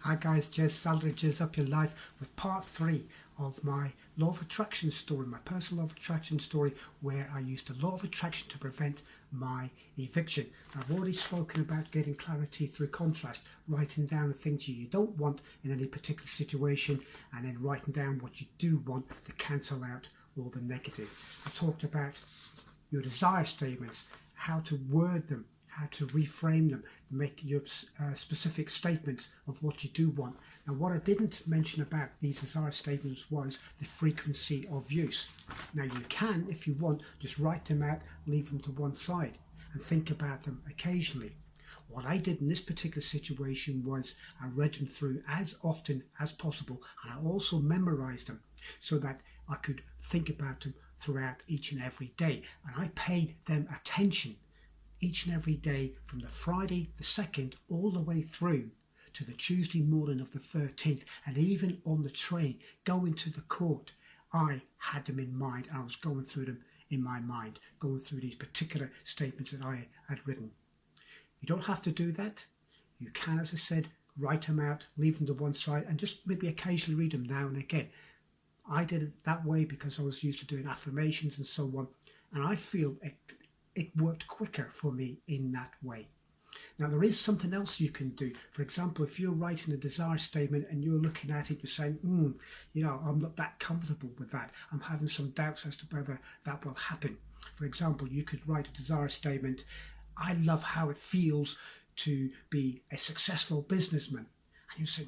Hi guys, Jez Sadler, Jez Up Your Life with part 3 of my law of attraction story, my personal law of attraction story, where I used the law of attraction to prevent my eviction. I've already spoken about getting clarity through contrast, writing down the things you don't want in any particular situation, and then writing down what you do want to cancel out all the negative. I talked about your desire statements, how to word them, how to reframe them, make your specific statements of what you do want. Now, what I didn't mention about these desire statements was the frequency of use. Now, you can, if you want, just write them out, leave them to one side, and think about them occasionally. What I did in this particular situation was I read them through as often as possible, and I also memorized them so that I could think about them throughout each and every day. And I paid them attention each and every day from the Friday the 2nd all the way through to the Tuesday morning of the 13th, and even on the train going to the court, I had them in mind. I was going through them in my mind, going through these particular statements that I had written. You don't have to do that. You can, as I said, write them out, leave them to one side, and just maybe occasionally read them now and again. I did it that way because I was used to doing affirmations and so on, and I feel it worked quicker for me in that way. Now, there is something else you can do. For example, if you're writing a desire statement and you're looking at it, you're saying, I'm not that comfortable with that. I'm having some doubts as to whether that will happen. For example, you could write a desire statement, I love how it feels to be a successful businessman. And you say,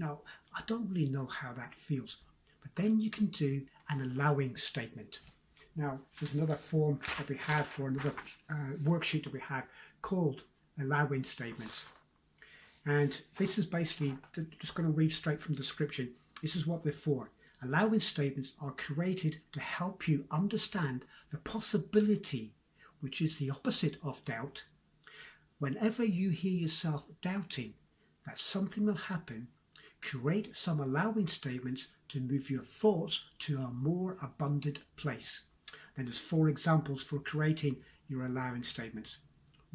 I don't really know how that feels. But then you can do an allowing statement. Now, there's another form that we have for another worksheet that we have called allowing statements. And this is basically, just going to read straight from the description. This is what they're for. Allowing statements are created to help you understand the possibility, which is the opposite of doubt. Whenever you hear yourself doubting that something will happen, create some allowing statements to move your thoughts to a more abundant place. Then there's 4 examples for creating your allowing statements.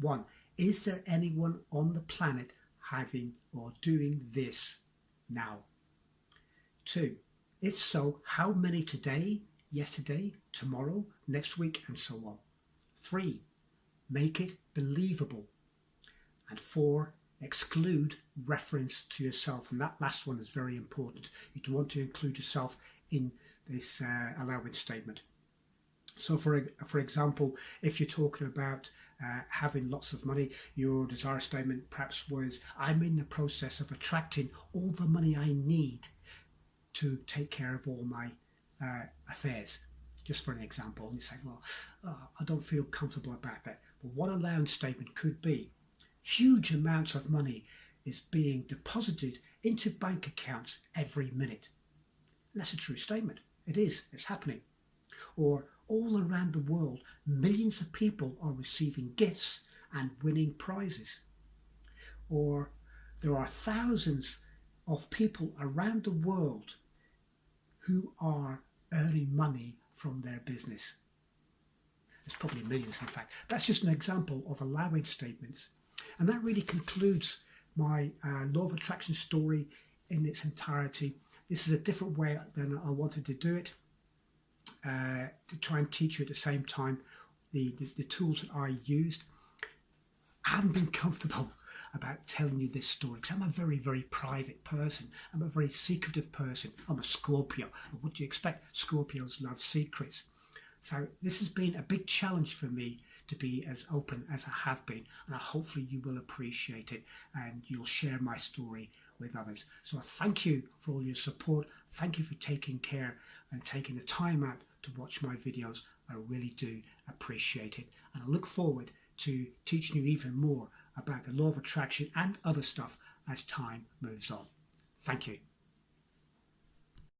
1. Is there anyone on the planet having or doing this now? 2. If so, how many today, yesterday, tomorrow, next week, and so on? 3. Make it believable. And 4. Exclude reference to yourself. And that last one is very important. You want to include yourself in this allowing statement. So for example, if you're talking about having lots of money, your desire statement perhaps was, I'm in the process of attracting all the money I need to take care of all my affairs. Just for an example, and you say, I don't feel comfortable about that. But what a allowing statement could be, huge amounts of money is being deposited into bank accounts every minute. And that's a true statement. It is. It's happening. Or all around the world, millions of people are receiving gifts and winning prizes. Or there are thousands of people around the world who are earning money from their business. There's probably millions, in fact. That's just an example of allowing statements. And that really concludes my law of attraction story in its entirety. This is a different way than I wanted to do it. To try and teach you at the same time the tools that I used. I haven't been comfortable about telling you this story because I'm a very, very private person. I'm a very secretive person. I'm a Scorpio. And what do you expect? Scorpios love secrets. So this has been a big challenge for me to be as open as I have been, and hopefully you will appreciate it and you'll share my story with others. So I thank you for all your support. Thank you for taking care and taking the time out to watch my videos. I really do appreciate it, and I look forward to teaching you even more about the law of attraction and other stuff as time moves on. Thank you.